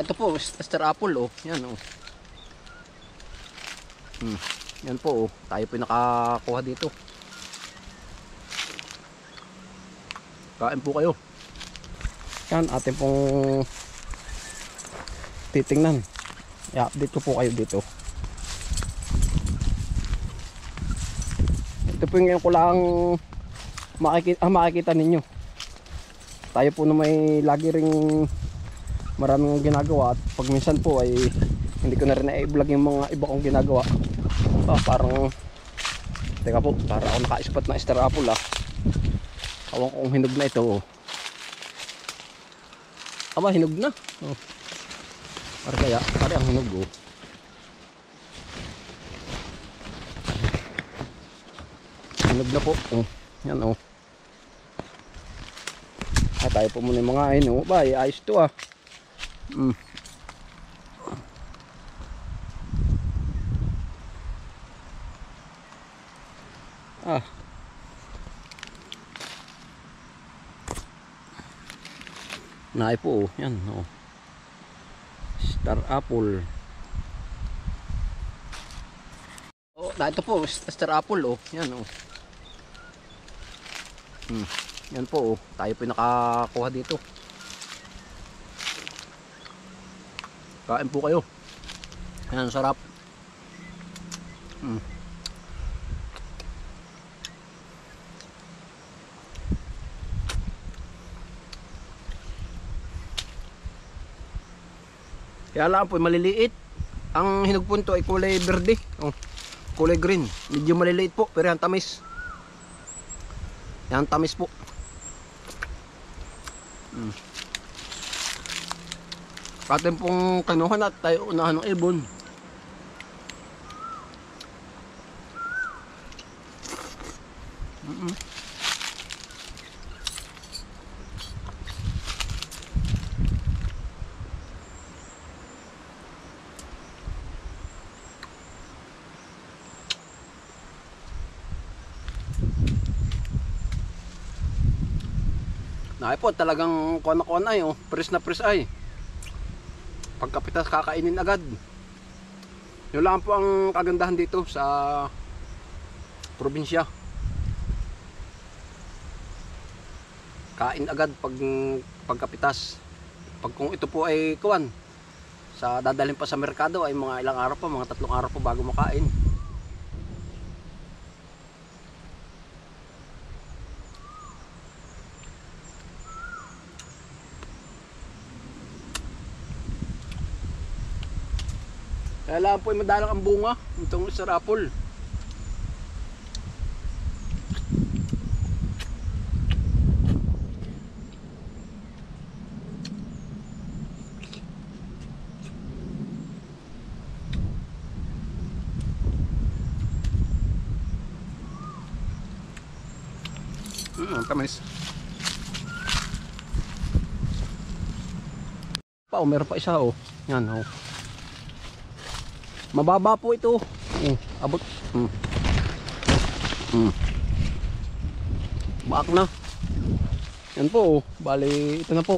ito po, Star Apple oh. Yan oh. Yan po oh. Tayo po nakakuha dito. Kain po kayo. Yan atin pong titingnan. I-update ko po kayo dito. Ito po yung ngayon ko lang makikita ninyo. Tayo po na may lagi ring maraming ginagawa at pag minsan po ay hindi ko na rin na-vlog yung mga iba kong ginagawa. Parang teka po, para ako naka-spot na Star Apple Awang kong hinog na ito Aba, hinog na para kaya, para ang hinog hinog na po yan tayo po muna yung mga ba, ayos to naay po yan Star Apple ito po Star Apple yan yan po tayo po nakakuha dito. Kain po kayo. Yan sarap. Kaya lang po maliliit. Ang hinog po nito ay kulay berde. Kulay green. Medyo maliliit po pero yan tamis. Yan tamis po. Atin pong kanuhan at tayo unahan ng ibon. Naay po talagang kuwan ay pres na pres ay. Pagkapitas kakainin agad. Yun lang po ang kagandahan dito sa probinsya. Kain agad pagkapitas. Pag kung ito po ay kuwan sa dadalhin pa sa merkado ay mga ilang araw pa, mga 3 araw pa bago makain. Kaya lang po ay madalang ang bunga itong Star Apple. Tamis. Meron pa isa Yan Mababa po ito. Abot. Baak na. Yan po bali ito na po.